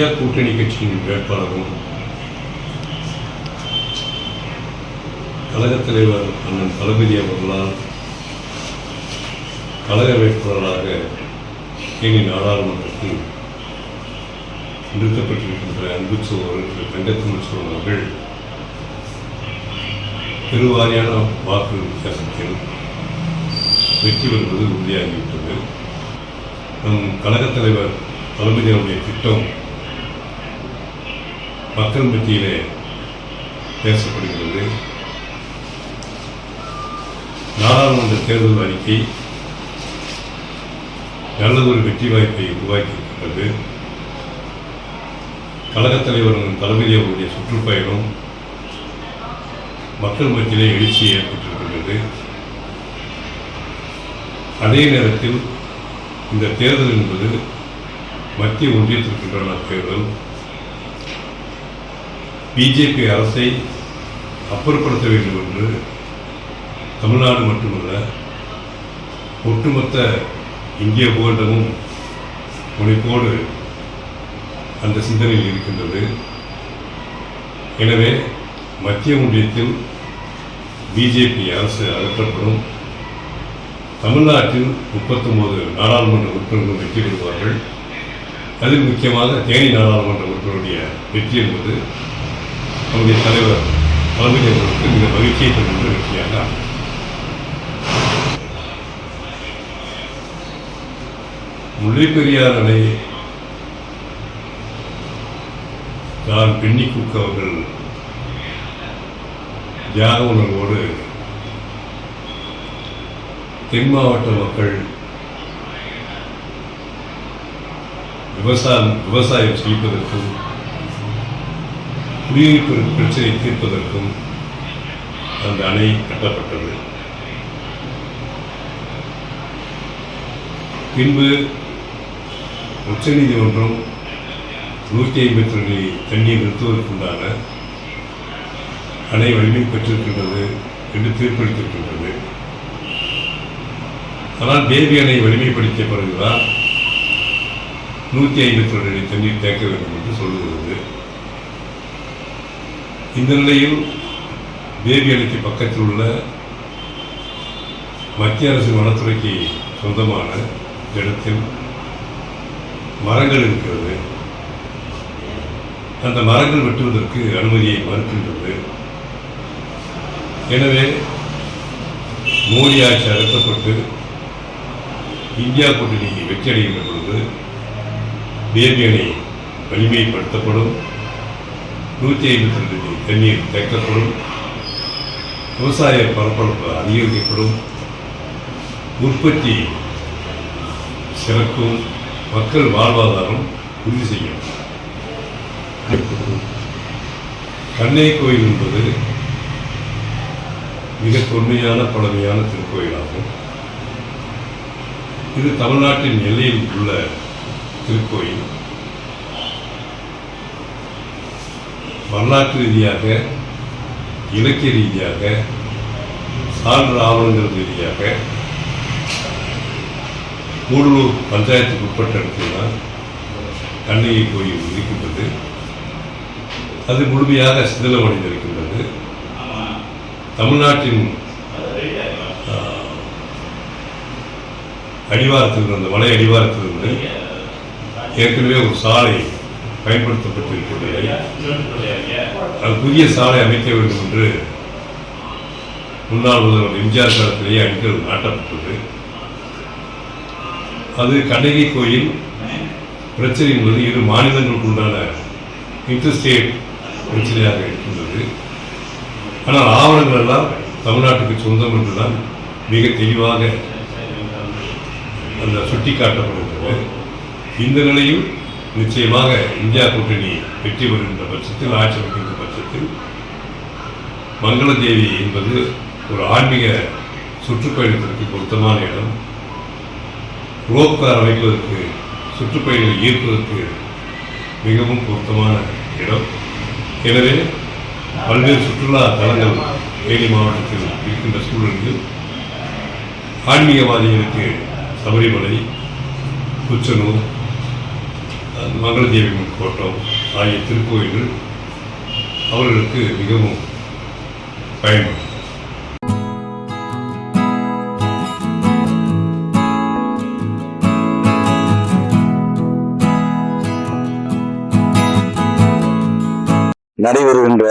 India கூட்டணி கட்சியின் வேட்பாளரும் கழகத் தலைவர் அண்ணன் தளபதி அவர்களால் கழக வேட்பாளராக தேனி நாடாளுமன்றத்தில் நிறுத்தப்பட்டிருக்கின்ற அன்பு சகோதரர் தங்கத்தமிழ் சோழன் அவர்கள் பெருவாரியான வாக்கு வித்தியாசத்தில் வெற்றி பெறுவது உறுதியாகிவிட்டது. நம் கழகத் தலைவர் தளபதியினுடைய திட்டம் மக்கள் மத்தியிலே பேசப்படுகிறது. நாடாளுமன்ற தேர்தல் அறிக்கை நல்லதொரு வெற்றி வாய்ப்பை உருவாக்கியிருக்கிறது. கழகத் தலைவர் தளபதி அவருடைய சுற்றுப்பயணம் மக்கள் மத்தியிலே எழுச்சியை ஏற்பட்டிருக்கிறது. அதே நேரத்தில் இந்த தேர்தல் என்பது மத்திய ஒன்றியத்திற்குண்டான தேர்தல். பிஜேபி அரசை அப்புறப்படுத்த வேண்டும் என்று தமிழ்நாடு மட்டுமல்ல ஒட்டுமொத்த இந்திய பூகண்டமும் முனைப்போடு அந்த சிந்தனையில் இருக்கின்றது. எனவே மத்திய ஒன்றியத்தில் பிஜேபி அரசு அகற்றப்படும். தமிழ்நாட்டில் 39 நாடாளுமன்ற உறுப்பினர்கள் வெற்றி பெறுவார்கள். அதில் முக்கியமாக தேனி நாடாளுமன்ற உறுப்பினருடைய வெற்றி என்பது நம்முடைய தலைவர் தளபதி அவர்களுக்கு மிக மகிழ்ச்சியை தருகின்ற வெற்றியாக முல்லைப் பெரியார் அணை தான் பென்னிக்குக் அவர்கள் தியாக உணர்வோடு தென் மாவட்ட மக்கள் விவசாயம் செய்வதற்கும் குடியிருப்பு பிரச்சனை தீர்ப்பதற்கும் அந்த அணை கட்டப்பட்டது. பின்பு உச்சநீதிமன்றம் 152 அடி தண்ணீர் நிறுத்துவதற்குண்டான அணை வலிமை பெற்றிருக்கின்றது என்று தீர்ப்பளித்திருக்கின்றது. ஆனால் தேவி அணை வலிமைப்படுத்திய பிறகுதான் 152 அடி தண்ணீர் தேக்க வேண்டும் என்று சொல்லுகிறது. இந்த நிலையில் தேவி அணைக்கு பக்கத்தில் உள்ள மத்திய அரசு வனத்துறைக்கு சொந்தமான இடத்தில் மரங்கள் இருக்கிறது. அந்த மரங்கள் வெட்டுவதற்கு அனுமதியை மறுக்கின்றது. எனவே மோடி ஆட்சி அகற்றப்பட்டு இந்தியா கூட்டணி வெற்றியடைகின்ற பொழுது தேவி அணை வலிமைப்படுத்தப்படும். 152 தண்ணீர் தேக்கப்படும். விவசாய பரப்பளப்பு அதிகரிக்கப்படும். உற்பத்தி சிறக்கும். மக்கள் வாழ்வாதாரம் உறுதி செய்யும். கண்ணகி கோயில் என்பது மிக தொன்மையான பழமையான திருக்கோயிலாகும். இது தமிழ்நாட்டின் எல்லையில் உள்ள திருக்கோயில். வரலாற்று ரீதியாக, இலக்கிய ரீதியாக, சான்று ஆவணங்கள் ரீதியாக கூடலூர் பஞ்சாயத்துக்கு உட்பட்ட இடத்தில் தான் கண்ணகி கோயில் இருக்கின்றது. அது முழுமையாக சிதிலமடைந்திருக்கின்றது. தமிழ்நாட்டின் அடிவாரத்தில் அந்த மலை அடிவாரத்திலிருந்து ஏற்கனவே ஒரு சாலை பயன்படுத்தப்பட்டிருக்கின்றது. அது புதிய சாலை அமைக்க வேண்டும் என்று முன்னாள் முதல்வர் எம்ஜிஆர் காலத்திலேயே அடிக்கல் நாட்டப்பட்டது. அது கண்ணகி கோயில் பிரச்சனை என்பது இரு மாநிலங்களுக்கு உண்டான இன்டர்ஸ்டேட் பிரச்சனையாக இருக்கின்றது. ஆனால் ஆவணங்கள் எல்லாம் தமிழ்நாட்டுக்கு சொந்தம் என்றுதான் மிக தெளிவாக அந்த சுட்டி காட்டப்படுகிறது. இந்த நிலையில் நிச்சயமாக இந்தியா கூட்டணி வெற்றி பெறுகின்ற பட்சத்தில், ஆட்சி அமைக்கின்ற பட்சத்தில் மங்களதேவி என்பது ஒரு ஆன்மீக சுற்றுப்பயணத்திற்கு பொருத்தமான இடம். ரோப்கார் அமைப்பதற்கு, சுற்றுப்பயணிகளை ஈர்ப்பதற்கு மிகவும் பொருத்தமான இடம். எனவே பல்வேறு சுற்றுலா தலங்கள் தேனி மாவட்டத்தில் இருக்கின்ற சூழலில் ஆன்மீகவாதிகளுக்கு சபரிமலை, குச்சனூர், மங்களதேவியம்மன் கோட்டம் ஆகிய திருக்கோயில்கள் அவர்களுக்கு மிகவும் பயன்படும். நடைபெறுகின்ற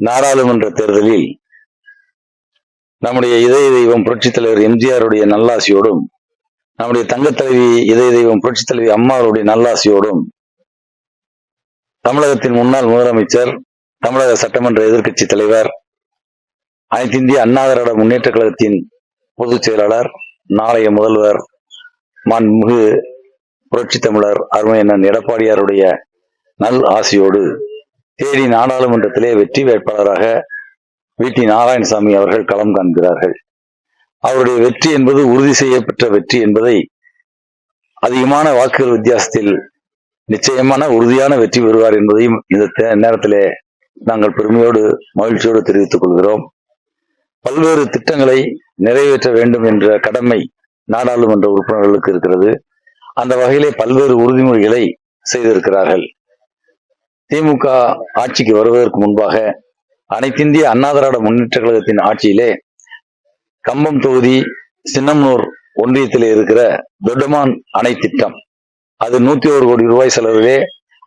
நாடாளுமன்ற தேர்தலில் நம்முடைய இதய தெய்வம் புரட்சித் தலைவர் எம்ஜிஆருடைய நல்லாசியோடும், நம்முடைய தங்கத் தலைவி இதய தெய்வம் புரட்சித் தலைவி அம்மாவுடைய நல்லாசியோடும், தமிழகத்தின் முன்னாள் முதலமைச்சர், தமிழக சட்டமன்ற எதிர்க்கட்சி தலைவர், அனைத்து இந்திய அண்ணா திராவிட முன்னேற்ற கழகத்தின் பொதுச் செயலாளர், நாளைய முதல்வர், மாண்புமிகு புரட்சி தமிழர் அருமையண்ணன் எடப்பாடியாருடைய நல் ஆசியோடு தேனி நாடாளுமன்றத்திலே வெற்றி வேட்பாளராக வி.டி. நாராயணசாமி அவர்கள் களம் காண்கிறார்கள். அவருடைய வெற்றி என்பது உறுதி செய்யப்பட்ட வெற்றி என்பதை அதிகமான வாக்குகள் வித்தியாசத்தில் நிச்சயமான உறுதியான வெற்றி பெறுவார் என்பதையும் இந்த நேரத்திலே நாங்கள் பெருமையோடு மகிழ்ச்சியோடு தெரிவித்துக் கொள்கிறோம். பல்வேறு திட்டங்களை நிறைவேற்ற வேண்டும் என்ற கடமை நாடாளுமன்ற உறுப்பினர்களுக்கு இருக்கிறது. அந்த வகையிலே பல்வேறு உறுதிமொழிகளை செய்திருக்கிறார்கள். திமுக ஆட்சிக்கு வருவதற்கு முன்பாக அனைத்திந்திய அண்ணா திராவிட முன்னேற்ற கழகத்தின் ஆட்சியிலே கம்பம் தொகுதி சின்னமனூர் ஒன்றியத்திலே இருக்கிற தொட்டமான் அணை திட்டம், அது 101 கோடி ரூபாய் செலவிலே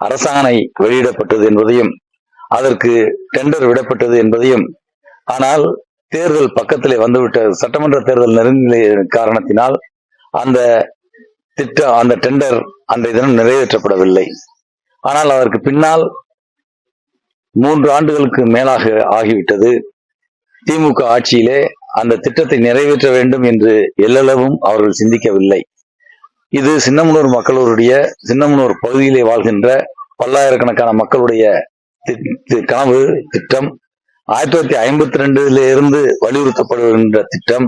அரசாணை வெளியிடப்பட்டது என்பதையும், அதற்கு டெண்டர் விடப்பட்டது என்பதையும், ஆனால் தேர்தல் பக்கத்திலே வந்துவிட்ட சட்டமன்ற தேர்தல் நெருங்கிய காரணத்தினால் அந்த திட்டம், அந்த டெண்டர் அன்றைய தினம் நிறைவேற்றப்படவில்லை. ஆனால் அதற்கு பின்னால் 3 ஆண்டுகளுக்கு மேலாக ஆகிவிட்டது. திமுக ஆட்சியிலே அந்த திட்டத்தை நிறைவேற்ற வேண்டும் என்று எல்லளவும் அவர்கள் சிந்திக்கவில்லை. இது சின்னமனூர் மக்களுடைய, சின்னமனூர் பகுதியிலே வாழ்கின்ற பல்லாயிரக்கணக்கான மக்களுடைய கனவு திட்டம். 1952 இருந்து வலியுறுத்தப்படுகின்ற திட்டம்.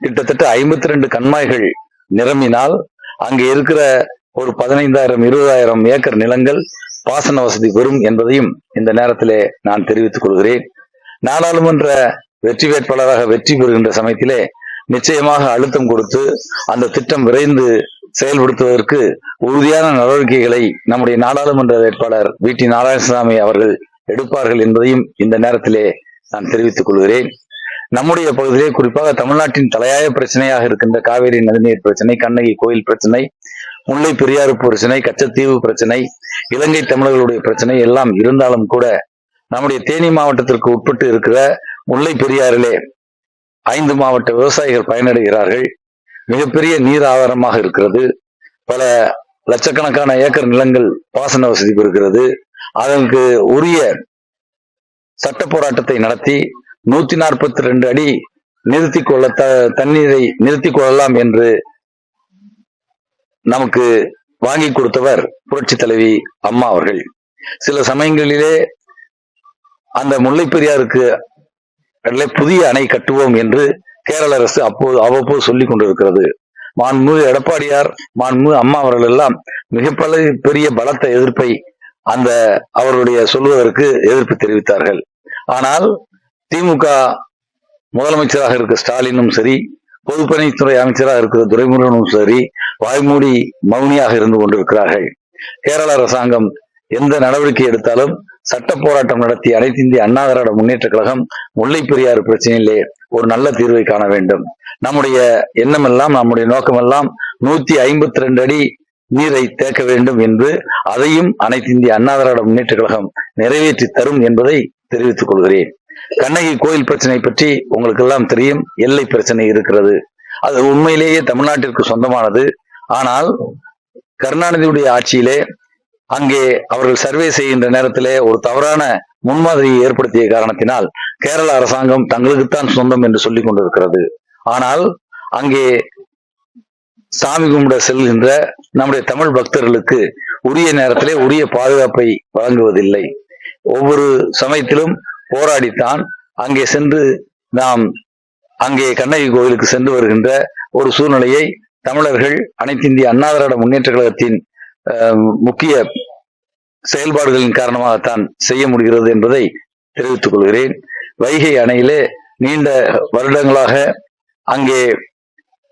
கிட்டத்தட்ட 52 கண்மாய்கள் நிரம்பினால் அங்கே இருக்கிற ஒரு 15,000-20,000 ஏக்கர் நிலங்கள் பாசன வசதி பெறும் என்பதையும் இந்த நேரத்திலே நான் தெரிவித்துக் கொள்கிறேன். நாடாளுமன்ற வெற்றி வேட்பாளராக வெற்றி பெறுகின்ற சமயத்திலே நிச்சயமாக அழுத்தம் கொடுத்து அந்த திட்டம் விரைந்து செயல்படுத்துவதற்கு உறுதியான நடவடிக்கைகளை நம்முடைய நாடாளுமன்ற வேட்பாளர் வி.டி. நாராயணசாமி அவர்கள் எடுப்பார்கள் என்பதையும் இந்த நேரத்திலே நான் தெரிவித்துக் கொள்கிறேன். நம்முடைய பகுதியிலே குறிப்பாக தமிழ்நாட்டின் தலையாய பிரச்சனையாக இருக்கின்ற காவேரி நதிநீர் பிரச்சனை, கண்ணகி கோயில் பிரச்சனை, முல்லை பெரியாறு பிரச்சனை, கச்சத்தீவு பிரச்சனை, இலங்கை தமிழர்களுடைய பிரச்சனை எல்லாம் இருந்தாலும் கூட நம்முடைய தேனி மாவட்டத்திற்கு உட்பட்டு இருக்கிற முல்லை பெரியாறிலே 5 மாவட்ட விவசாயிகள் பயனடைகிறார்கள். மிகப்பெரிய நீர் ஆதாரமாக இருக்கிறது. பல லட்சக்கணக்கான ஏக்கர் நிலங்கள் பாசன வசதி பெறுகிறது. அதற்கு உரிய சட்ட போராட்டத்தை நடத்தி 142 அடி நிறுத்திக் கொள்ள தண்ணீரை நிறுத்திக் கொள்ளலாம் என்று நமக்கு வாங்கி கொடுத்தவர் புரட்சி தலைவி அம்மா அவர்கள். சில சமயங்களிலே அந்த முல்லை பெரியாருக்கு புதிய அணை கட்டுவோம் என்று கேரள அரசு அவ்வப்போது சொல்லிக் கொண்டிருக்கிறது. மாண்புமிகு எடப்பாடியார், மாண்புமிகு அம்மா அவர்கள் எல்லாம் பெரிய பலத்த எதிர்ப்பை அந்த அவருடைய சொல்வதற்கு எதிர்ப்பு தெரிவித்தார்கள். ஆனால் திமுக முதலமைச்சராக இருக்கிற ஸ்டாலினும் சரி, பொதுப்பணித்துறை அமைச்சராக இருக்கிற துரைமுருகனும் சரி வாய்மூடி மௌனியாக இருந்து கொண்டிருக்கிறார்கள். கேரள அரசாங்கம் எந்த நடவடிக்கை எடுத்தாலும் சட்ட போராட்டம் நடத்தி அனைத்து இந்திய அண்ணா திராவிட முன்னேற்ற கழகம் முல்லை பெரியாறு பிரச்சனையிலே ஒரு நல்ல தீர்வை காண வேண்டும். நம்முடைய எண்ணமெல்லாம், நம்முடைய நோக்கமெல்லாம் 152 அடி நீரை தேக்க வேண்டும் என்று, அதையும் அனைத்து இந்திய அண்ணா திராவிட முன்னேற்ற கழகம் நிறைவேற்றி தரும் என்பதை தெரிவித்துக் கொள்கிறேன். கண்ணகி கோயில் பிரச்சனை பற்றி உங்களுக்கு எல்லாம் தெரியும். எல்லை பிரச்சனை இருக்கிறது. அது உண்மையிலேயே தமிழ்நாட்டிற்கு சொந்தமானது. ஆனால் கருணாநிதியுடைய ஆட்சியிலே அங்கே அவர்கள் சர்வே செய்கின்ற நேரத்திலே ஒரு தவறான முன்மாதிரியை ஏற்படுத்திய காரணத்தினால் கேரள அரசாங்கம் தங்களுக்குத்தான் சொந்தம் என்று சொல்லிக் கொண்டிருக்கிறது. ஆனால் அங்கே சாமி கும்பிட செல்கின்ற நம்முடைய தமிழ் பக்தர்களுக்கு உரிய நேரத்திலே உரிய பாதுகாப்பை வழங்குவதில்லை. ஒவ்வொரு சமயத்திலும் போராடித்தான் அங்கே சென்று நாம் அங்கே கண்ணகி கோயிலுக்கு சென்று வருகின்ற ஒரு சூழ்நிலையை தமிழர்கள் அனைத்து இந்திய அண்ணா திராவிட முன்னேற்ற கழகத்தின் முக்கிய செயல்பாடுகளின் காரணமாகத்தான் செய்ய முடிகிறது என்பதை தெரிவித்துக் கொள்கிறேன். வைகை அணையிலே நீண்ட வருடங்களாக அங்கே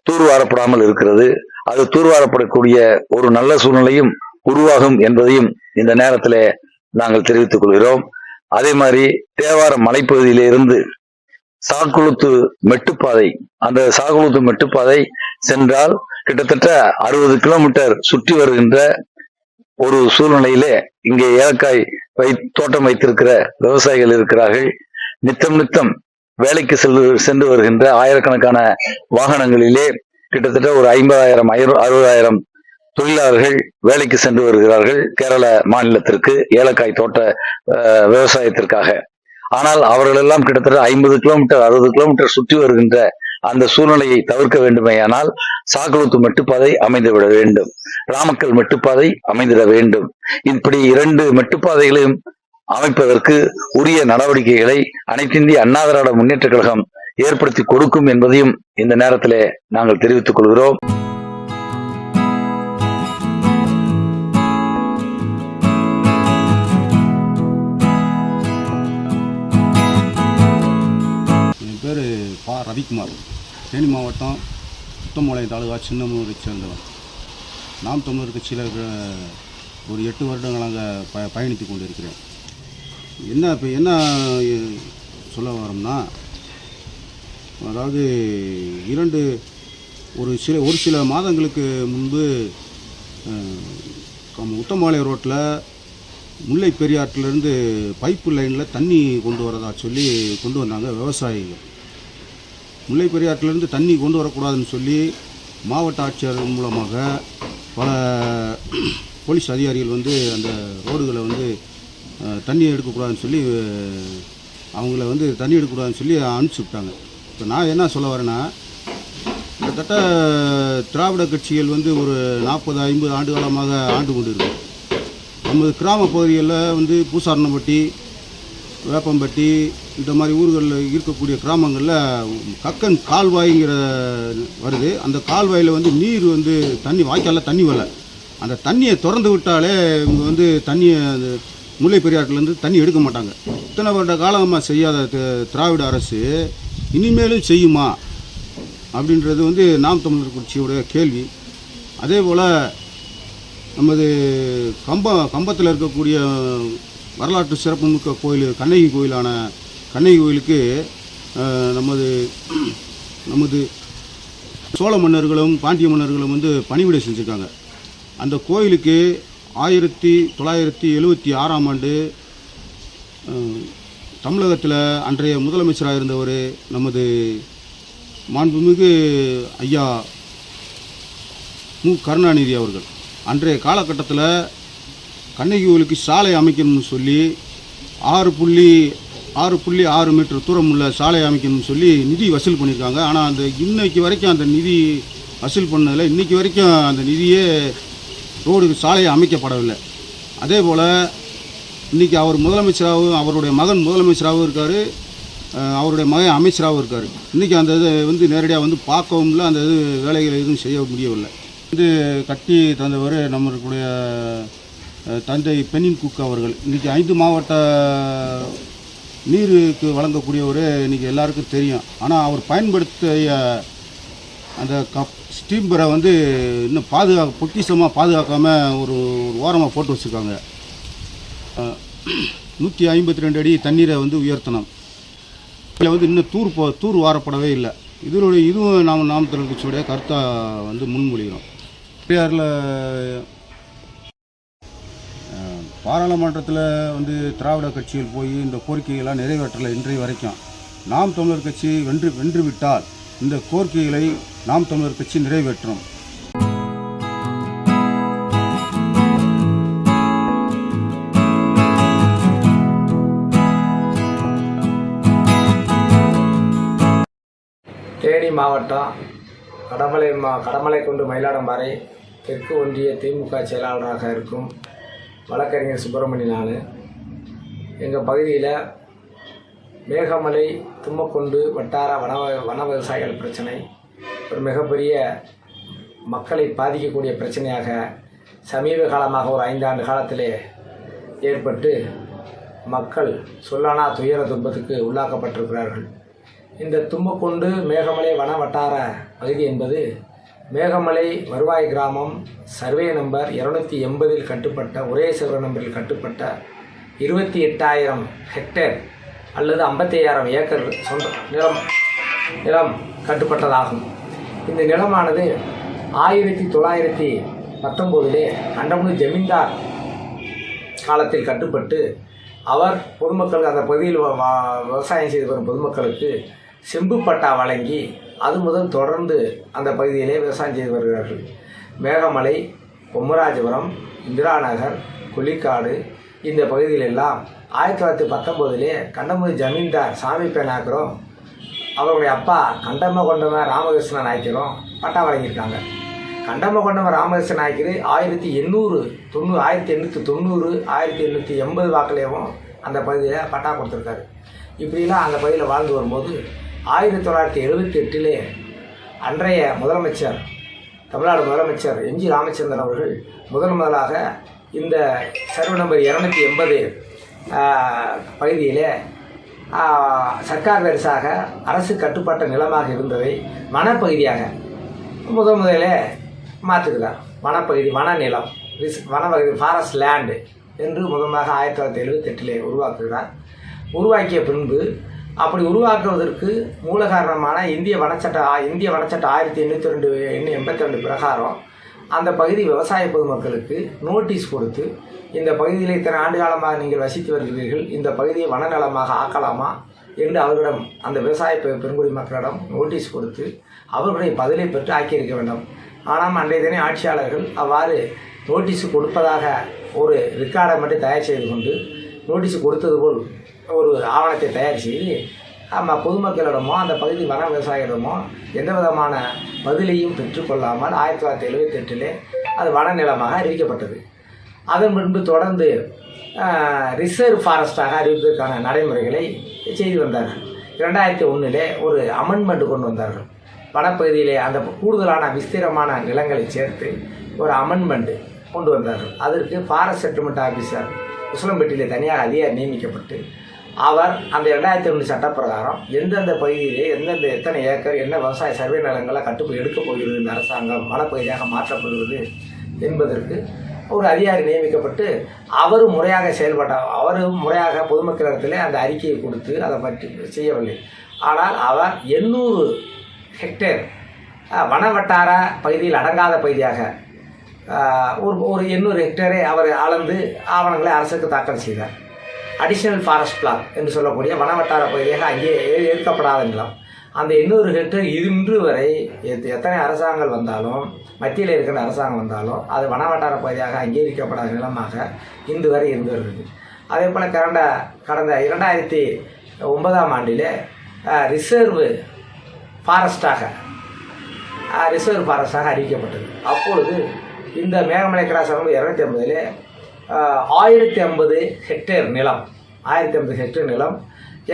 தூர்வாரப்படாமல் இருக்கிறது. அது தூர்வாரப்படக்கூடிய ஒரு நல்ல சூழ்நிலையும் உருவாகும் என்பதையும் இந்த நேரத்திலே நாங்கள் தெரிவித்துக் கொள்கிறோம். அதே மாதிரி தேவாரம் மலைப்பகுதியில இருந்து சாக்குளுத்து மெட்டுப்பாதை, அந்த சாக்குளுத்து மெட்டுப்பாதை சென்றால் கிட்டத்தட்ட 60 கிலோமீட்டர் சுற்றி வருகின்ற ஒரு சூழ்நிலையிலே இங்கே ஏலக்காய் தோட்டம் வைத்திருக்கிற விவசாயிகள் இருக்கிறார்கள். நித்தம் வேலைக்கு சென்று வருகின்ற ஆயிரக்கணக்கான வாகனங்களிலே கிட்டத்தட்ட ஒரு 50,000 60,000 தொழிலாளர்கள் வேலைக்கு சென்று வருகிறார்கள் கேரள மாநிலத்திற்கு ஏலக்காய் தோட்ட விவசாயத்திற்காக. ஆனால் அவர்கள் எல்லாம் கிட்டத்தட்ட 50 கிலோமீட்டர் 60 கிலோமீட்டர் சுற்றி வருகின்ற அந்த சூழ்நிலையை தவிர்க்க வேண்டுமேயானால் சாக்குளுத்து மெட்டுப்பாதை அமைந்துவிட வேண்டும், ராமக்கல் மெட்டுப்பாதை அமைந்திட வேண்டும். இப்படி 2 மெட்டுப்பாதைகளையும் அமைப்பதற்கு உரிய நடவடிக்கைகளை அனைத்திந்திய அண்ணா திராவிட முன்னேற்ற கழகம் ஏற்படுத்தி கொடுக்கும் என்பதையும் இந்த நேரத்திலே நாங்கள் தெரிவித்துக் கொள்கிறோம். என் பேர் பா ரவிக்குமார். தேனி மாவட்டம் உத்தமபாளையம் தாலுகா சின்னமனூரை சேர்ந்தவர். நாம் தமிழர் கட்சியில் ஒரு 8 வருடங்களாக பயணித்து கொண்டிருக்கிறேன். இப்போ என்ன சொல்ல வரோம்னா, அதாவது ஒரு சில மாதங்களுக்கு முன்பு உத்தமபாளையம் ரோட்டில் முல்லை பெரியாற்றிலிருந்து பைப்பு லைனில் தண்ணி கொண்டு வரதா சொல்லி கொண்டு வந்தாங்க விவசாயிகள். முல்லை பெரியாற்றிலிருந்து தண்ணி கொண்டு வரக்கூடாதுன்னு சொல்லி மாவட்ட ஆட்சியர் மூலமாக பல போலீஸ் அதிகாரிகள் அந்த ரோடுகளை தண்ணி எடுக்கக்கூடாதுன்னு சொல்லி அவங்கள தண்ணி எடுக்கக்கூடாதுன்னு சொல்லி அனுப்பிச்சி விட்டாங்க. இப்போ நான் என்ன சொல்ல வரேன்னா, கிட்டத்தட்ட திராவிட கட்சிகள் ஒரு 40-50 ஆண்டு காலமாக ஆண்டு கொண்டு இருக்கு. நமது கிராம பகுதிகளில் பூசாரணப்பட்டி, வேப்பம்பட்டி இந்த மாதிரி ஊர்களில் இருக்கக்கூடிய கிராமங்களில் கக்கன் கால்வாய்ங்கிற வருது. அந்த கால்வாயில் நீர் தண்ணி வாய்க்காலில் தண்ணி வரல. அந்த தண்ணியை திறந்து விட்டாலே இவங்க தண்ணியை முல்லை பெரியாற்றிலேருந்து தண்ணி எடுக்க மாட்டாங்க. இத்தனை வருட காலமாக செய்யாத திராவிட அரசு இனிமேலும் செய்யுமா அப்படின்றது நாம் தமிழர் கட்சியோடைய கேள்வி. அதே போல் நமது கம்பத்தில் இருக்கக்கூடிய வரலாற்று சிறப்புமிக்க கோயில் கண்ணகி கோயிலான கண்ணகி கோயிலுக்கு நமது சோழ மன்னர்களும் பாண்டிய மன்னர்களும் பணிவிடை செஞ்சுருக்காங்க. அந்த கோயிலுக்கு 1976ஆம் ஆண்டு தமிழகத்தில் அன்றைய முதலமைச்சராக இருந்தவர் நமது மாண்புமிகு ஐயா மு கருணாநிதி அவர்கள் அன்றைய காலகட்டத்தில் கண்ணகி கோயிலுக்கு சாலை அமைக்கணும்னு சொல்லி 6.6 மீட்டர் தூரம் உள்ள சாலை அமைக்கணும்னு சொல்லி நிதி வசூல் பண்ணியிருக்காங்க. ஆனால் இன்னைக்கு வரைக்கும் அந்த நிதி வசூல் பண்ணதில்லை. இன்றைக்கி வரைக்கும் அந்த நிதியே ரோடுக்கு சாலையை அமைக்கப்படவில்லை. அதே போல் இன்றைக்கி அவர் முதலமைச்சராகவும் அவருடைய மகன் முதலமைச்சராகவும் இருக்கார், அவருடைய மகன் அமைச்சராகவும் இருக்கார். இன்றைக்கி அந்த இது நேரடியாக பார்க்கவும் இல்லை, அந்த வேலைகளை எதுவும் செய்ய முடியவில்லை. கட்டி தந்தவர் நம்மளுடைய தந்தை பெனின் குக் அவர்கள். இன்றைக்கி 5 மாவட்ட நீருக்கு வழங்கக்கூடியவர் இன்றைக்கி எல்லாருக்கும் தெரியும். ஆனால் அவர் பயன்படுத்திய அந்த ஸ்டீம்பரை இன்னும் பொக்கிஷமாக பாதுகாக்காமல் ஒரு ஓரமாக போட்டு வச்சுருக்காங்க. 152 அடி தண்ணீரை உயர்த்தணும். இதில் இன்னும் தூர் வாரப்படவே இல்லை. இதுவும் நாம் தமிழர் கட்சியுடைய கருத்தாக முன்மொழிகிறோம். பெரியாரில் பாராளுமன்றத்தில் திராவிட கட்சிகள் போய் இந்த கோரிக்கைகளாக நிறைவேற்றலை. இன்றைய வரைக்கும் நாம் தமிழர் கட்சி வென்றுவிட்டால் இந்த கோரிக்கைகளை நாம் தமிழர் கட்சி நிறைவேற்றும். தேனி மாவட்டம் கடமலைக்குண்டு மயிலாடும்பாறை தெற்கு ஒன்றிய திமுக செயலாளராக இருக்கும் வழக்கறிஞர் சுப்பிரமணியன். எங்கள் பகுதியில் மேகமலை தும்மக்குண்டு வட்டார வன விவசாயிகள் பிரச்சனை ஒரு மிகப்பெரிய மக்களை பாதிக்கக்கூடிய பிரச்சனையாக சமீப காலமாக ஒரு 5 ஆண்டு காலத்திலே ஏற்பட்டு மக்கள் சொல்லானா துயர துன்பத்துக்கு உள்ளாக்கப்பட்டிருக்கிறார்கள். இந்த தும்மக்குண்டு மேகமலை வன வட்டார பகுதி என்பது மேகமலை வருவாய் கிராமம் சர்வே நம்பர் 280 கட்டுப்பட்ட ஒரே சர்வே நம்பரில் கட்டுப்பட்ட 28,000 ஹெக்டேர் அல்லது 55,000 ஏக்கர் சொந்த நிலம் கட்டுப்பட்டதாகும். இந்த நிலமானது 1919 கண்டமுனு ஜமீன்தார் காலத்தில் கட்டுப்பட்டு அவர் பொதுமக்கள் அந்த பகுதியில் விவசாயம் செய்து வரும் பொதுமக்களுக்கு செம்பு பட்டா வழங்கி அது முதல் தொடர்ந்து அந்த பகுதியிலே விவசாயம் செய்து வருகிறார்கள். மேகமலை, பொம்மராஜபுரம், இந்திரா நகர், குளிக்காடு இந்த பகுதியிலெல்லாம் 1919 கண்டமுனு ஜமீன்தார் சாமி பேனாக்கரும் அவருடைய அப்பா கண்டம கொண்டவ ராமகிருஷ்ண நாயக்கரும் பட்டா வழங்கியிருக்காங்க. கண்டம கொண்டவ ராமகிருஷ்ண நாயக்கர் 1890, 1880 வாக்கிலேயும் அந்த பகுதியில் பட்டா கொடுத்துருக்காரு. இப்படிலாம் அந்த பகுதியில் வாழ்ந்து வரும்போது 1978 அன்றைய முதலமைச்சர், தமிழ்நாடு முதலமைச்சர் எம்.ஜி. ராமச்சந்திரன் அவர்கள் முதலாக இந்த சர்வே நம்பர் 280 பகுதியில் சர்க்கார் வாரிசாக அரசு கட்டுப்பட்ட நிலமாக இருந்ததை வனப்பகுதியாக முதலே மாற்றுகிறார். வனப்பகுதி, வனநிலம், வனப்பகுதி, ஃபாரஸ்ட் லேண்டு என்று முதலாக 1978 உருவாக்குகிறார். உருவாக்கிய பின்பு அப்படி உருவாக்குவதற்கு மூல காரணமான இந்திய வனச்சட்டம் 1882 பிரகாரம் அந்த பகுதி விவசாய பொதுமக்களுக்கு நோட்டீஸ் கொடுத்து, இந்த பகுதியில் இத்தனை ஆண்டு காலமாக நீங்கள் வசித்து வருகிறீர்கள், இந்த பகுதியை வனநலமாக ஆக்கலாமா என்று அவர்களிடம், அந்த விவசாய பெருங்குடி மக்களிடம் நோட்டீஸ் கொடுத்து அவர்களுடைய பதிலை பெற்று ஆக்கியிருக்க வேண்டும். ஆனால் அன்றைய தினம் ஆட்சியாளர்கள் அவ்வாறு நோட்டீஸ் கொடுப்பதாக ஒரு ரெக்கார்டை மட்டும் தயார் செய்து கொண்டு நோட்டீஸ் கொடுத்தது போல் ஒரு ஆவணத்தை தயார் செய்து பொதுமக்களிடமோ அந்த பகுதி வன விவசாயிகளிடமோ எந்த விதமான பதிலையும் பெற்றுக்கொள்ளாமல் 1978 அது வனநிலமாக அறிவிக்கப்பட்டது. அதன் பின்பு தொடர்ந்து ரிசர்வ் ஃபாரஸ்டாக அறிவிப்பதற்கான நடைமுறைகளை செய்து வந்தார்கள். 2001 ஒரு அமெண்ட்மெண்ட் கொண்டு வந்தார்கள். வனப்பகுதியிலே அந்த கூடுதலான விஸ்தீரமான நிலங்களை சேர்த்து ஒரு அமெண்ட்மெண்ட் கொண்டு வந்தார்கள். அதற்கு ஃபாரஸ்ட் செட்டில்மெண்ட் ஆஃபீஸர் உசிலம்பட்டியிலே தனியாக அதிகாரி நியமிக்கப்பட்டு அவர் அந்த 2001 சட்டப்பிரகாரம் எந்தெந்த பகுதியிலே எத்தனை ஏக்கர் என்ன விவசாய சர்வே நிலங்களை கட்டுப்பு எடுக்கப் போகிறது இந்த அரசாங்கம் வனப்பகுதியாக மாற்றப்படுகிறது என்பதற்கு ஒரு அதிகாரி நியமிக்கப்பட்டு அவரும் முறையாக செயல்பட்டார். அவரும் முறையாக பொதுமக்களிடத்தில் அந்த அறிக்கையை கொடுத்து அதை பற்றி செய்யவில்லை. ஆனால் அவர் 800 ஹெக்டேர் வனவட்டார பகுதியில் அடங்காத பகுதியாக ஒரு 800 ஹெக்டேரை அவர் அளந்து ஆவணங்களை அரசுக்கு தாக்கல் செய்தார். அடிஷனல் ஃபாரஸ்ட் பிளான் என்று சொல்லக்கூடிய வனவட்டார பகுதியாக அங்கே ஏற்கப்படாத நிலம். அந்த 800 ஹெக்டேர் இன்று வரை எத்தனை அரசாங்கம் வந்தாலும், மத்தியில் இருக்கிற அரசாங்கம் வந்தாலும் அது வனவட்டார பகுதியாக அங்கீகரிக்கப்படாத நிலமாக இன்று வரை இருந்து வருகிறது. அதே போல் கடந்த 2009 ஆண்டில் ரிசர்வ் ஃபாரஸ்டாக அறிவிக்கப்பட்டது. அப்பொழுது இந்த மேகமலை கிராஸ் 250 1050 ஹெக்டேர் நிலம், 1050 ஹெக்டேர் நிலம்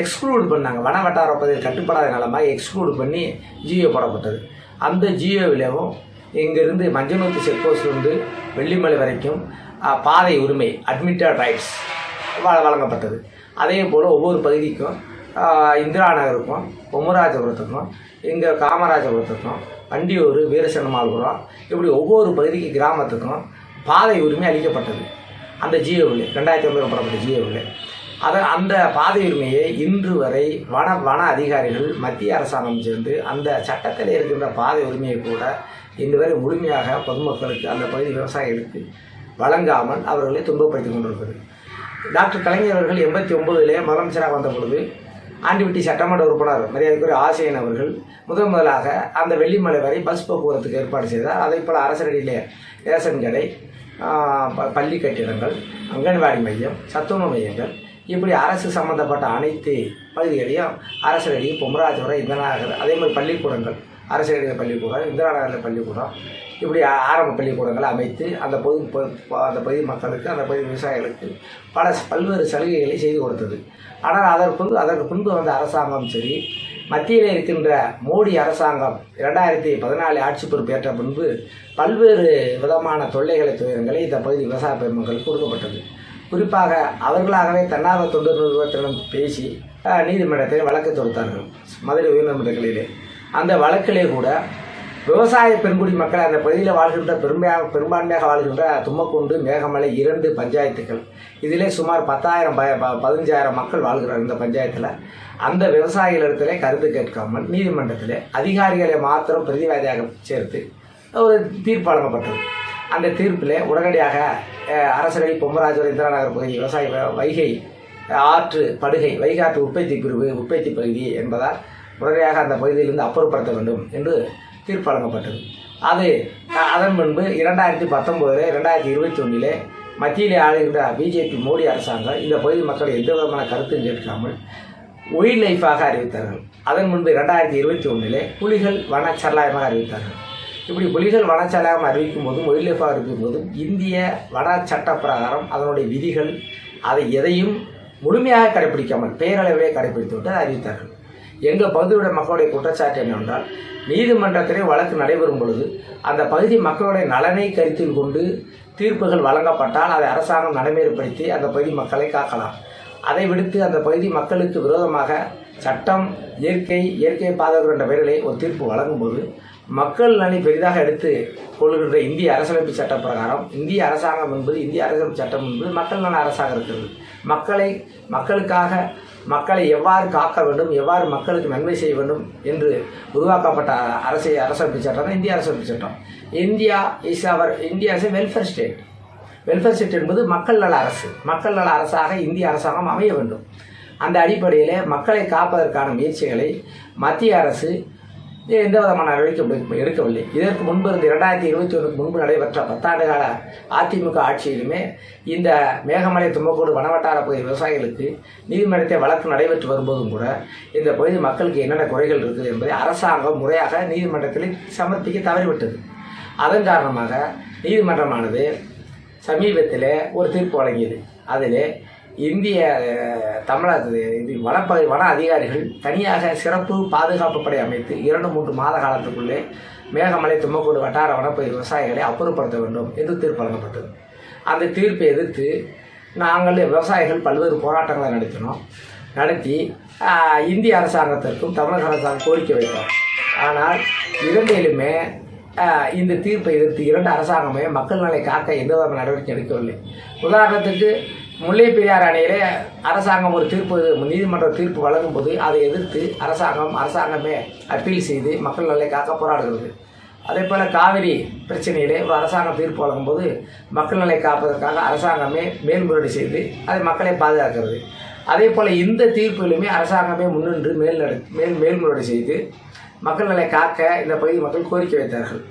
எக்ஸ்க்ளூட் பண்ணாங்க. வனவட்டார பகுதியில் கட்டுப்படாத நிலமாக எக்ஸ்க்ளூட் பண்ணி ஜியோ போடப்பட்டது. அந்த ஜியோவிலேயும் இங்கிருந்து மஞ்சனூத்தி செக் போஸ்ட்லேருந்து வெள்ளிமலை வரைக்கும் பாதை உரிமை, அட்மிட்டட் ரைட்ஸ் வழங்கப்பட்டது. அதே போல் ஒவ்வொரு பகுதிக்கும் இந்திரா நகருக்கும், பொம்மராஜபுரத்துக்கும், இங்கே காமராஜபுரத்துக்கும், வண்டியூர், வீரசனமால்புரம், இப்படி ஒவ்வொரு பகுதிக்கு கிராமத்துக்கும் பாதை உரிமை அளிக்கப்பட்டது. அந்த ஜியோவில் 2009 புறப்பட்ட ஜியோவில் அந்த பாதை உரிமையை இன்று வரை வன அதிகாரிகள் மத்திய அரசாங்கம் சேர்ந்து அந்த சட்டத்தில் இருக்கின்ற பாதை உரிமையை கூட இன்று வரை முழுமையாக பொதுமக்களுக்கு, அந்த பகுதி விவசாயிகளுக்கு வழங்காமல் அவர்களை துன்பப்படுத்தி கொண்டிருக்கிறது. டாக்டர் கலைஞர் அவர்கள் 89 முதலமைச்சராக வந்த பொழுது ஆண்டிவிட்டி சட்டமன்ற உறுப்பினர் மரியாதைக்குரிய ஆசிரியன் அவர்கள் முதலாக அந்த வெள்ளிமலை வரை பஸ் போக்குவரத்துக்கு ஏற்பாடு செய்தார். அதே போல் அரசரடியிலே ரேஷன் கடை, பள்ளி கட்டிடங்கள், அங்கன்வாடி மையம், சத்துணவு மையங்கள், இப்படி அரசு சம்பந்தப்பட்ட அனைத்து பகுதிகளையும் அரசரடி, பொம்மராஜபுரம், இந்திரா நகர், அதே மாதிரி பள்ளிக்கூடங்கள், அரசரடியில் பள்ளிக்கூடம், இந்திரா நகரில் பள்ளிக்கூடம், இப்படி ஆரம்ப பள்ளிக்கூடங்களை அமைத்து அந்த பகுதி மக்களுக்கு, அந்த பகுதி விவசாயிகளுக்கு பல்வேறு சலுகைகளை செய்து கொடுத்தது. ஆனால் அதற்கு பின்பு வந்த அரசாங்கம் சரி, மத்தியில் இருக்கின்ற மோடி அரசாங்கம் 2014 ஆட்சி பொறுப்பேற்ற பின்பு பல்வேறு விதமான தொல்லைகளை, துயரங்களை இந்த பகுதி விவசாய பெருமக்களுக்கு கொடுக்கப்பட்டது. குறிப்பாக அவர்களாகவே தன்னார்வ தொண்டு நிறுவனத்திடம் பேசி நீதிமன்றத்தில் வழக்கு தொடுத்தார்கள், மதுரை உயர்நீதிமன்ற கிளையிலே. அந்த வழக்கிலே கூட விவசாய பெருங்குடி மக்கள் அந்த பகுதியில் வாழ்கின்ற பெரும்பான்மையாக வாழ்கின்ற தும்மக்குண்டு, மேகமலை 2 பஞ்சாயத்துக்கள். இதிலே சுமார் 15,000 மக்கள் வாழ்கிறார் இந்த பஞ்சாயத்தில். அந்த விவசாயிகளிடத்திலே கருத்து கேட்காமல் நீதிமன்றத்தில் அதிகாரிகளை மாத்திரம் பிரதிவாதியாக சேர்த்து ஒரு தீர்ப்பு வழங்கப்பட்டது. அந்த தீர்ப்பில் உடனடியாக அரசரடி, பொம்மராஜர், இந்திரா நகர் பகுதி விவசாய வைகை ஆற்று படுகை, வைகை ஆற்று உற்பத்தி பிரிவு, உற்பத்தி பகுதி என்பதால் உடனடியாக அந்த பகுதியிலிருந்து அப்புறப்படுத்த வேண்டும் என்று தீர்ப்பு வழங்கப்பட்டது. அதன் முன்பு 2019 2021 மத்தியிலே ஆளுகின்ற பிஜேபி மோடி அரசாங்கம் இந்த பகுதி மக்கள் எந்த விதமான கருத்தும் கேட்காமல் ஒயில்ட் லைஃபாக அறிவித்தார்கள். அதன் முன்பு 2021 புலிகள் வனச்சரணாலயமாக அறிவித்தார்கள். இப்படி புலிகள் வனச்சரணாலயம் அறிவிக்கும் போதும் ஒயில்ட் லைஃபாக அறிவிக்கும் போதும் இந்திய வன சட்ட பிரகாரம் அதனுடைய விதிகள் அதை எதையும் முழுமையாக கடைபிடிக்காமல் பெயரளவிலே கடைபிடித்து விட்டு அதை அறிவித்தார்கள். எங்கள் பகுதியுடைய மக்களுடைய குற்றச்சாட்டு என்னவென்றால், நீதிமன்றத்திலே வழக்கு நடைபெறும் பொழுது அந்த பகுதி மக்களுடைய நலனை கருத்தில் கொண்டு தீர்ப்புகள் வழங்கப்பட்டால் அதை அரசாங்கம் நடைமுறைப்படுத்தி அந்த பகுதி மக்களை காக்கலாம். அதை விடுத்து அந்த பகுதி மக்களுக்கு விரோதமாக சட்டம், இயற்கையை பாதுகாப்பு என்ற பெயரிலே ஒரு தீர்ப்பு வழங்கும்போது மக்கள் நலனை பெரிதாக எடுத்து கொள்கின்ற இந்திய அரசியலமைப்பு சட்ட பிரகாரம் இந்திய அரசாங்கம் என்பது, இந்திய அரசியலமைப்பு சட்டம் என்பது மக்கள் நல அரசாக இருக்கிறது. மக்களுக்காக மக்களை எவ்வாறு காக்க வேண்டும், எவ்வாறு மக்களுக்கு நன்மை செய்ய வேண்டும் என்று உருவாக்கப்பட்ட அரசியலமைப்பு சட்டம் தான் இந்திய அரசியலமைப்பு சட்டம். India is welfare state. Welfare state என்பது மக்கள் நல அரசு. மக்கள் நல அரசாக இந்திய அரசாங்கம் அமைய வேண்டும். அந்த அடிப்படையில் மக்களை காப்பதற்கான முயற்சிகளை மத்திய அரசு எந்த விதமான நடவடிக்கை எடுக்கவில்லை. இதற்கு முன்பு இருந்த 2021 முன்பு நடைபெற்ற 10 ஆண்டு கால அதிமுக ஆட்சியிலுமே இந்த மேகமலை, தும்மக்கோடு வனவட்டார பகுதி விவசாயிகளுக்கு நீதிமன்றத்தை வழக்கு நடைபெற்று வரும்போதும் கூட இந்த பகுதி மக்களுக்கு என்னென்ன குறைகள் இருக்குது என்பதை அரசாங்கம் முறையாக நீதிமன்றத்தில் சமர்ப்பிக்க தவறிவிட்டது. அதன் காரணமாக நீதிமன்றமானது சமீபத்தில் ஒரு தீர்ப்பு வழங்கியது. அதில் இந்திய வன அதிகாரிகள் தனியாக சிறப்பு பாதுகாப்பு படை அமைத்து 2-3 மாத காலத்துக்குள்ளே மேகமலை, தும்மக்கோடு வட்டார வனப்பகுதி விவசாயிகளை அப்புறப்படுத்த வேண்டும் என்று தீர்ப்பு வழங்கப்பட்டது. அந்த தீர்ப்பை எதிர்த்து நாங்கள் விவசாயிகள் பல்வேறு போராட்டங்களை நடத்தி இந்திய அரசாங்கத்திற்கும் தமிழக அரசாங்கம் கோரிக்கை வைத்தோம். ஆனால் இரண்டிலுமே இந்த தீர்ப்பை எதிர்த்து 2 அரசாங்கமே மக்கள் நலை காக்க எந்த விதமான நடவடிக்கை எடுக்கவில்லை. உதாரணத்துக்கு முல்லை பெரியாறு அணையிலே அரசாங்கம் ஒரு நீதிமன்ற தீர்ப்பு வழங்கும் போது அதை எதிர்த்து அரசாங்கமே அப்பீல் செய்து மக்கள் நலை காக்க போராடுகிறது. அதே போல் காவிரி பிரச்சனையிலே ஒரு அரசாங்கம் தீர்ப்பு வழங்கும்போது மக்கள் நலை காப்பதற்காக அரசாங்கமே மேல்முறையீடு செய்து அதை மக்களை பாதுகாக்கிறது. அதே போல் இந்த தீர்ப்பிலுமே அரசாங்கமே முன்னின்று மேல்முறையீடு செய்து மக்கள் நலை காக்க இந்த பகுதி மக்கள் கோரிக்கை வைத்தார்கள்.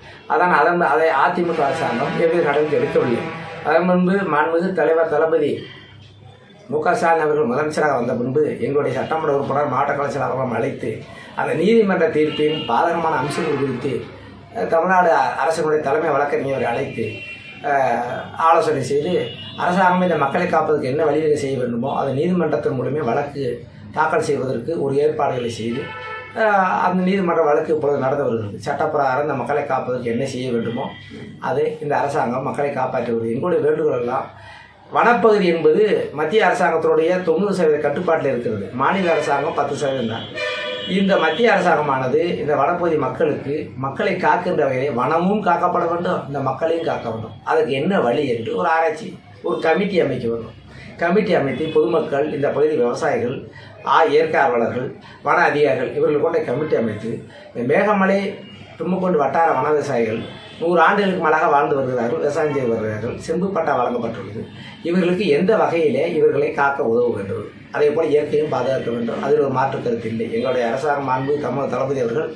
அதை அதிமுக அரசாங்கம் எவ்வித நடவடிக்கை எடுக்கவில்லை. அதன் முன்பு மாண்புமிகு தலைவர் தளபதி மு.க. ஸ்டாலின் அவர்கள் முதலமைச்சராக வந்த முன்பு எங்களுடைய சட்டமன்ற உறுப்பினர், மாவட்ட கலைச்சர் அவர்களும் அழைத்து அந்த நீதிமன்ற தீர்ப்பின் பாதகமான அம்சங்கள் குறித்து தமிழ்நாடு அரசினுடைய தலைமை வழக்கறிஞரை அழைத்து ஆலோசனை செய்து அரசாங்கம் இந்த மக்களை காப்பதற்கு என்ன வழிவகை செய்ய வேண்டுமோ அதை நீதிமன்றத்தின் மூலமே வழக்கு தாக்கல் செய்வதற்கு ஒரு ஏற்பாடுகளை செய்து அந்த நீதிமன்ற வழக்கு இப்பொழுது நடந்து வருகிறது. சட்டப்பிரகாரம் இந்த மக்களை காப்பதற்கு என்ன செய்ய வேண்டுமோ அது இந்த அரசாங்கம் மக்களை காப்பாற்றி வருகிறது. எங்களுடைய வேண்டுகோள் எல்லாம், வனப்பகுதி என்பது மத்திய அரசாங்கத்தினுடைய 90% கட்டுப்பாட்டில் இருக்கிறது. மாநில அரசாங்கம் 10% தான். இந்த மத்திய அரசாங்கமானது இந்த வனப்பகுதி மக்களை காக்கின்ற வகையில் வனமும் காக்கப்பட வேண்டும், இந்த மக்களையும் காக்க வேண்டும். அதுக்கு என்ன வழி என்று ஒரு ஆராய்ச்சி, ஒரு கமிட்டி அமைக்க வேண்டும். கமிட்டி அமைத்து பொதுமக்கள், இந்த பகுதி விவசாயிகள், இயற்கை ஆர்வலர்கள், வன அதிகாரிகள் இவர்கள் கொண்ட கமிட்டி அமைத்து இந்த மேகமலை, தும்மக்கோடு வட்டார வன விவசாயிகள் 100 ஆண்டுகளுக்கு மேலாக வாழ்ந்து வருகிறார்கள், விவசாயம் செய்து வருகிறார்கள், செம்பு பட்டா வழங்கப்பட்டுள்ளது. இவர்களுக்கு எந்த வகையிலே இவர்களை காக்க உதவ வேண்டும், அதே போல் இயற்கையும் பாதுகாக்க வேண்டும். அதில் ஒரு மாற்று கருத்து இல்லை. எங்களுடைய அரசாங்கம் மாண்பு தமிழக தளபதி அவர்கள்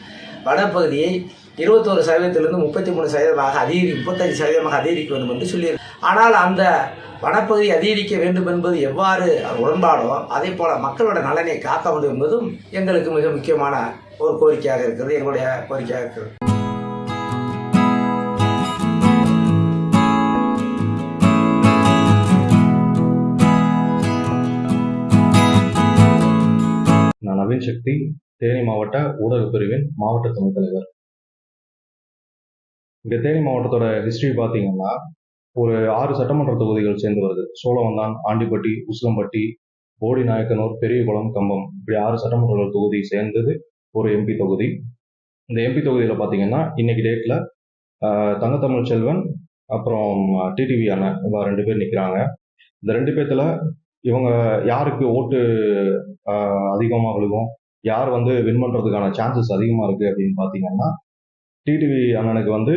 வனப்பகுதியை 21% 33% அதிகரிக்க 35% அதிகரிக்க வேண்டும் என்று சொல்லியிருக்கிறார். ஆனால் அந்த வனப்பகுதி அதிகரிக்க வேண்டும் என்பது எவ்வாறு உடன்பாடோ அதே போல மக்களோட நலனை காக்க வேண்டும் என்பதும் எங்களுக்கு மிக முக்கியமான ஒரு கோரிக்கையாக இருக்கிறது, எங்களுடைய கோரிக்கையாக இருக்கிறது. நான் நவீன் சக்தி, தேனி மாவட்ட ஊடகப் பிரிவின் மாவட்ட துணைத் தலைவர். இங்கே தேனி மாவட்டத்தோட ஹிஸ்டரி பார்த்தீங்கன்னா ஒரு 6 சட்டமன்ற தொகுதிகள் சேர்ந்து வருது. சோழவந்தான், ஆண்டிப்பட்டி, உசிலம்பட்டி, போடிநாயக்கனூர், பெரியகுளம், கம்பம், இப்படி 6 சட்டமன்ற தொகுதி சேர்ந்தது ஒரு எம்பி தொகுதி. இந்த எம்பி தொகுதியில் பார்த்தீங்கன்னா இன்னைக்கு டேட்டில் தங்கத்தமிழ் செல்வன் அப்புறம் டிடிவி அண்ணன் இவங்க 2 பேர் நிற்கிறாங்க. இந்த 2 பேர்த்துல இவங்க யாருக்கு ஓட்டு அதிகமாக விழுகும், யார் வந்து வின் பண்ணுறதுக்கான சான்சஸ் அதிகமாக இருக்குது அப்படின்னு பார்த்தீங்கன்னா, டிடிவி அண்ணனுக்கு வந்து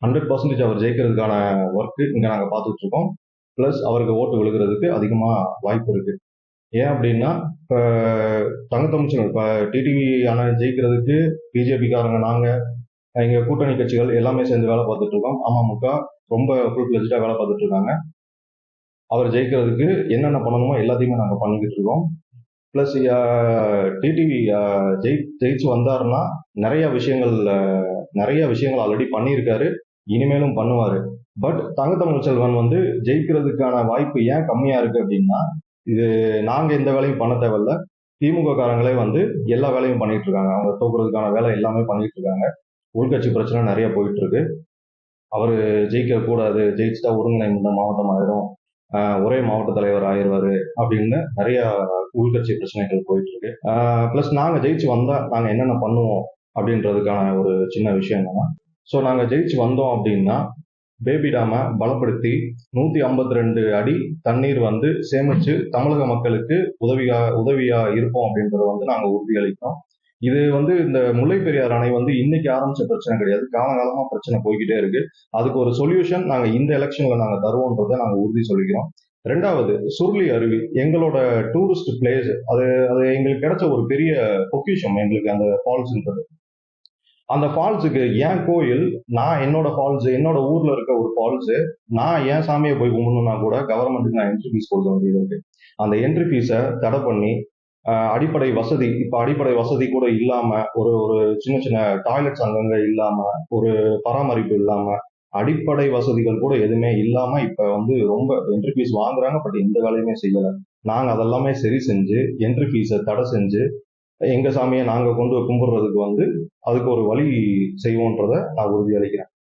100% அவர் ஜெயிக்கிறதுக்கான ஒர்க்கு இங்கே நாங்கள் பார்த்துட்டு இருக்கோம். ப்ளஸ் அவருக்கு ஓட்டு விழுகிறதுக்கு அதிகமாக வாய்ப்பு இருக்குது. ஏன் அப்படின்னா இப்போ தங்கத்தமிழ் இப்போ டிடிவி அண்ணன் ஜெயிக்கிறதுக்கு பிஜேபிக்காரங்க நாங்கள் எங்கள் கூட்டணி கட்சிகள் எல்லாமே சேர்ந்து வேலை பார்த்துட்டு இருக்கோம். அமமுக ரொம்ப ஃபுல் ஃப்ளெஜ்டாக வேலை பார்த்துட்டு இருக்காங்க. அவர் ஜெயிக்கிறதுக்கு என்னென்ன பண்ணணுமோ எல்லாத்தையுமே நாங்கள் பண்ணிக்கிட்டு இருக்கோம். ப்ளஸ் டிடிவி ஜெயிச்சு வந்தாருன்னா நிறைய விஷயங்கள் ஆல்ரெடி பண்ணியிருக்காரு, இனிமேலும் பண்ணுவார். பட் தங்கத்தமிழ் செல்வன் வந்து ஜெயிக்கிறதுக்கான வாய்ப்பு ஏன் கம்மியாக இருக்குது அப்படின்னா, இது நாங்கள் எந்த வேலையும் பண்ண தேவையில்ல, திமுக காரங்களே வந்து எல்லா வேலையும் பண்ணிட்டு இருக்காங்க. அவங்க தோக்குறதுக்கான வேலை எல்லாமே பண்ணிட்டு இருக்காங்க. உள்கட்சி பிரச்சனை நிறைய போயிட்டு இருக்கு. அவர் ஜெயிக்க கூடாது, ஜெயிச்சுட்டா ஒருங்கிணைந்த மாவட்டம் ஆயிடும், ஒரே மாவட்ட தலைவர் ஆயிடுவாரு அப்படின்னு நிறைய உள்கட்சி பிரச்சனைகள் போயிட்டு இருக்கு. ப்ளஸ் நாங்கள் ஜெயிச்சு வந்தா நாங்கள் என்னென்ன பண்ணுவோம் அப்படின்றதுக்கான ஒரு சின்ன விஷயம் என்னன்னா, ஸோ நாங்கள் ஜெயிச்சு வந்தோம் அப்படின்னா பேபி டேமை பலப்படுத்தி 152 அடி தண்ணீர் வந்து சேமிச்சு தமிழக மக்களுக்கு உதவியா இருப்போம் அப்படின்றத வந்து நாங்கள் உறுதியளிக்கிறோம். இது வந்து இந்த முல்லை பெரியார் அணை வந்து இன்னைக்கு ஆரம்பிச்ச பிரச்சனை கிடையாது, காலகாலமா பிரச்சனை போய்கிட்டே இருக்கு. அதுக்கு ஒரு சொல்யூஷன் நாங்க இந்த எலெக்ஷன்ல நாங்க தருவோன்றதை நாங்க உறுதி சொல்லிக்கிறோம். 2வது சுருளி அருவி எங்களோட டூரிஸ்ட் பிளேஸ், அது எங்களுக்கு கிடைச்ச ஒரு பெரிய பொக்கிஷம் எங்களுக்கு அந்த ஃபால்ஸ்ன்றது. அந்த ஃபால்ஸுக்கு என் கோயில், நான் என்னோட ஃபால்ஸ், என்னோட ஊர்ல இருக்க ஒரு ஃபால்ஸ், நான் என் சாமியை போய் கும்பிடணும்னா கூட கவர்மெண்ட்டுக்கு நான் என்ட்ரி ஃபீஸ் கொடுக்க வேண்டியது இருக்கு. அந்த என்ட்ரி ஃபீஸை தடை பண்ணி அடிப்படை வசதி, இப்போ அடிப்படை வசதி கூட இல்லாம, ஒரு சின்ன சின்ன டாய்லெட்ஸ் அங்கங்க இல்லாம, ஒரு பராமரிப்பு இல்லாம, அடிப்படை வசதிகள் கூட எதுவுமே இல்லாம இப்ப வந்து ரொம்ப என்ட்ரி ஃபீஸ் வாங்குறாங்க. பட் எந்த வேலையுமே செய்யல. நாங்க அதெல்லாமே சரி செஞ்சு என்ட்ரி ஃபீஸை தடை செஞ்சு எங்க சாமியை நாங்க கொண்டு கும்பிடுறதுக்கு வந்து அதுக்கு ஒரு வழி செய்வோன்றதை நான் உறுதியளிக்கிறேன்.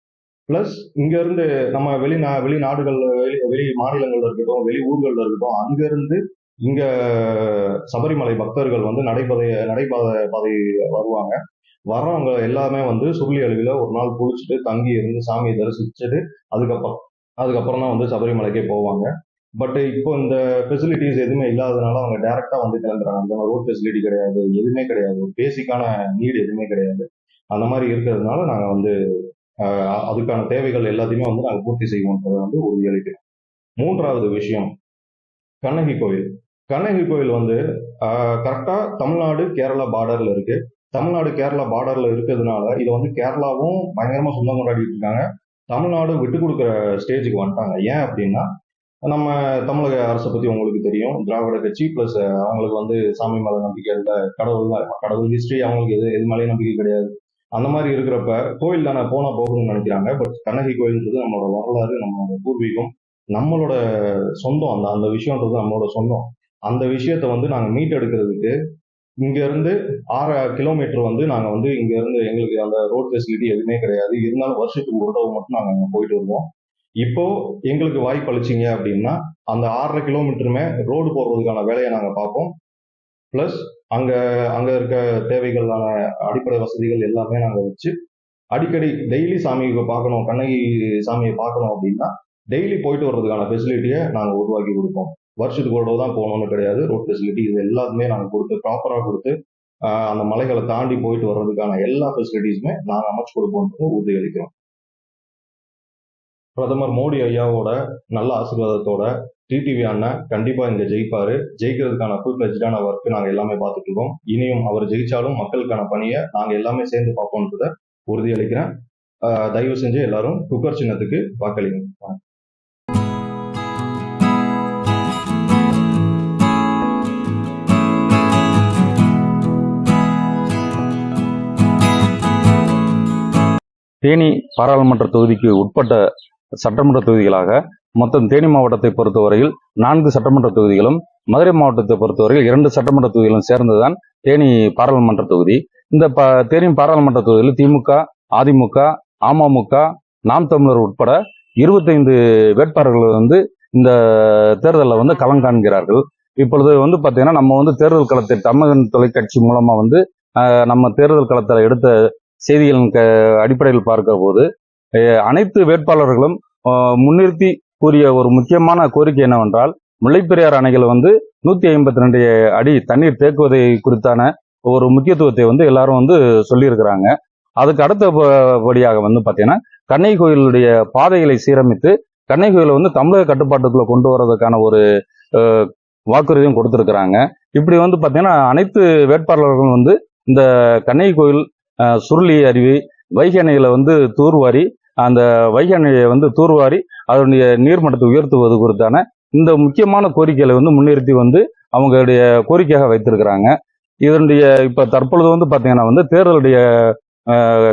பிளஸ் இங்க இருந்து நம்ம வெளிநாடுகள்ல, வெளி மாநிலங்கள்ல இருக்கட்டும், வெளி ஊர்கள்ல இருக்கட்டும், அங்க இருந்து இங்க சபரிமலை பக்தர்கள் வந்து நடைபாதை வருவாங்க. வர்றவங்க எல்லாமே வந்து சுருளி அருவியில ஒரு நாள் குளிச்சுட்டு தங்கி இருந்து சாமியை தரிசிச்சுட்டு அதுக்கப்புறம் தான் வந்து சபரிமலைக்கே போவாங்க. பட் இப்போ இந்த ஃபெசிலிட்டிஸ் எதுவுமே இல்லாததுனால அவங்க டைரக்டா வந்து கிளம்புறாங்க. அந்த ரோட் ஃபெசிலிட்டி கிடையாது, எதுவுமே கிடையாது, பேசிக்கான நீடு எதுவுமே கிடையாது. அந்த மாதிரி இருக்கிறதுனால நாங்க வந்து அதுக்கான தேவைகள் எல்லாத்தையுமே வந்து நாங்கள் பூர்த்தி செய்வோன்றதை வந்து உறுதியளிக்கிறோம். 3வது விஷயம், கண்ணகி கோயில். கண்ணகி கோயில் வந்து கரெக்டா தமிழ்நாடு கேரளா பார்டர்ல இருக்கு. தமிழ்நாடு கேரளா பார்டர்ல இருக்கிறதுனால இதை வந்து கேரளாவும் பயங்கரமா சொந்தம் கொண்டாடிட்டு இருக்காங்க. தமிழ்நாடு விட்டு கொடுக்குற ஸ்டேஜுக்கு வந்துட்டாங்க. ஏன் அப்படின்னா, நம்ம தமிழக அரசை பத்தி உங்களுக்கு தெரியும், திராவிட கட்சி. பிளஸ் அவங்களுக்கு வந்து சாமி மேல நம்பிக்கை இல்லை, கடவுள் ஹிஸ்டரி அவங்களுக்கு எது மேலேயும் நம்பிக்கை கிடையாது. அந்த மாதிரி இருக்கிறப்ப கோயில் தானே போனா போகணும்னு நினைக்கிறாங்க. பட் கண்ணகி கோயில்ன்றது நம்மளோட வரலாறு, நம்மளோட பூர்வீகம், நம்மளோட சொந்தம். அந்த விஷயம்ன்றது நம்மளோட சொந்தம். அந்த விஷயத்த வந்து நாங்க மீட்டெடுக்கிறதுக்கு இங்க இருந்து 6 கிலோமீட்டர் வந்து நாங்க வந்து இங்க இருந்து, எங்களுக்கு அந்த ரோட் ஃபெசிலிட்டி எதுவுமே கிடையாது. இருந்தாலும் வருஷத்துக்கு ஒரு தடவை மட்டும் நாங்க அங்க போயிட்டு வருவோம். இப்போ எங்களுக்கு வாய்ப்பு அளிச்சிங்க அப்படின்னா அந்த 6.5 கிலோமீட்டருமே ரோடு போடுறதுக்கான வேலையை நாங்க பார்ப்போம். பிளஸ் அங்க இருக்க தேவைகளான அடிப்படை வசதிகள் எல்லாமே நாங்க வச்சு அடிக்கடி டெய்லி சாமியை பார்க்கணும், கண்ணகி சாமியை பார்க்கணும் அப்படின்னா டெய்லி போயிட்டு வர்றதுக்கான ஃபெசிலிட்டியை நாங்க உருவாக்கி கொடுப்போம். வருஷத்துக்கு ஒரு தான் போகணும்னு கிடையாது. ரோட் ஃபெசிலிட்டி இது எல்லாத்துமே நாங்கள் கொடுத்து ப்ராப்பராக கொடுத்து அந்த மலைகளை தாண்டி போயிட்டு வர்றதுக்கான எல்லா ஃபெசிலிட்டிஸுமே நாங்கள் அமைச்சு கொடுப்போம்ன்றது உறுதியளிக்கிறோம். பிரதமர் மோடி ஐயாவோட நல்ல ஆசீர்வாதத்தோட டிடிவி அண்ணன் கண்டிப்பா இங்க ஜெயிப்பாரு. ஜெயிக்கிறதுக்கான ஃபுல் ஃப்ளெஜ்டான ஒர்க் நாங்க எல்லாமே பார்த்துட்டு இருக்கோம். இனியும் அவர் ஜெயிச்சாலும் மக்களுக்கான பணியை நாங்க எல்லாமே சேர்ந்து பார்ப்போம்ன்றத உறுதியளிக்கிறேன். தயவு செஞ்சு எல்லாரும் குக்கர் சின்னத்துக்கு வாக்களிங்க. தேனி பாராளுமன்ற தொகுதிக்கு உட்பட்ட சட்டமன்ற தொகுதிகளாக மொத்தம் தேனி மாவட்டத்தை பொறுத்தவரையில் 4 சட்டமன்ற தொகுதிகளும், மதுரை மாவட்டத்தை பொறுத்தவரையில் 2 சட்டமன்ற தொகுதிகளும் சேர்ந்ததுதான் தேனி பாராளுமன்ற தொகுதி. இந்த தேனி பாராளுமன்ற தொகுதியில் திமுக, அதிமுக, அமமுக, நாம் தமிழர் உட்பட 25 வேட்பாளர்கள் வந்து இந்த தேர்தலில் வந்து களம் காண்கிறார்கள். இப்பொழுது வந்து பார்த்தீங்கன்னா நம்ம வந்து தேர்தல் களத்தை தமிழன் தொலைக்காட்சி மூலமா வந்து நம்ம தேர்தல் களத்தில் எடுத்த செய்திகளின் அடிப்படையில் பார்க்கிற போது அனைத்து வேட்பாளர்களும் முன்னிறுத்தி கூறிய ஒரு முக்கியமான கோரிக்கை என்னவென்றால், முல்லைப்பெரியாறு அணைகள் 152 அடி தண்ணீர் தேக்குவதை குறித்தான ஒரு முக்கியத்துவத்தை எல்லாரும் சொல்லியிருக்கிறாங்க. அதுக்கு அடுத்தபடியாக பார்த்தீங்கன்னா, கண்ணகி கோயிலுடைய பாதைகளை சீரமைத்து கண்ணகி கோயிலை தமிழக கட்டுப்பாட்டுக்குள்ள கொண்டு வர்றதுக்கான ஒரு வாக்குறுதியும் கொடுத்திருக்கிறாங்க. இப்படி பார்த்தீங்கன்னா அனைத்து வேட்பாளர்களும் இந்த கண்ணகி கோயில், சுருளி அருவி, வைகை அணைகளை தூர்வாரி, அந்த வைகை அணையை தூர்வாரி அதனுடைய நீர்மட்டத்தை உயர்த்துவது குறித்தான இந்த முக்கியமான கோரிக்கைகளை முன்னிறுத்தி அவங்களுடைய கோரிக்கையாக வைத்திருக்கிறாங்க. இதனுடைய இப்ப தற்பொழுது பாத்தீங்கன்னா தேர்தலுடைய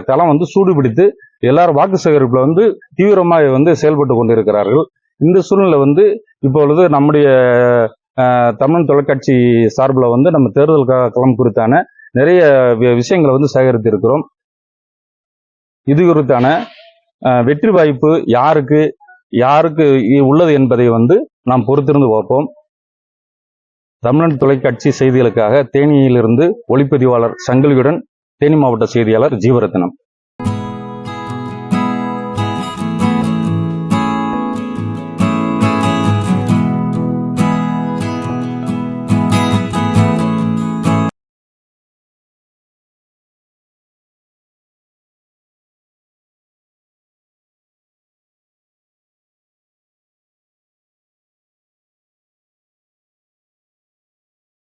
களம் சூடுபிடித்து எல்லாரும் வாக்கு சேகரிப்புல தீவிரமாக செயல்பட்டு கொண்டிருக்கிறார்கள். இந்த சூழ்நிலை இப்பொழுது நம்முடைய தமிழ் தொலைக்காட்சி சார்பில் நம்ம தேர்தல் களம் குறித்தான நிறைய விஷயங்களை சேகரித்து இருக்கிறோம். இது குறித்தான வெற்றி வாய்ப்பு யாருக்கு உள்ளது என்பதை நாம் பொறுத்திருந்து பார்ப்போம். தமிழன் தொலைக்காட்சி செய்திகளுக்காக தேனியிலிருந்து ஒளிப்பதிவாளர் சங்கிலியுடன் தேனி மாவட்ட செய்தியாளர் ஜீவரத்னம்.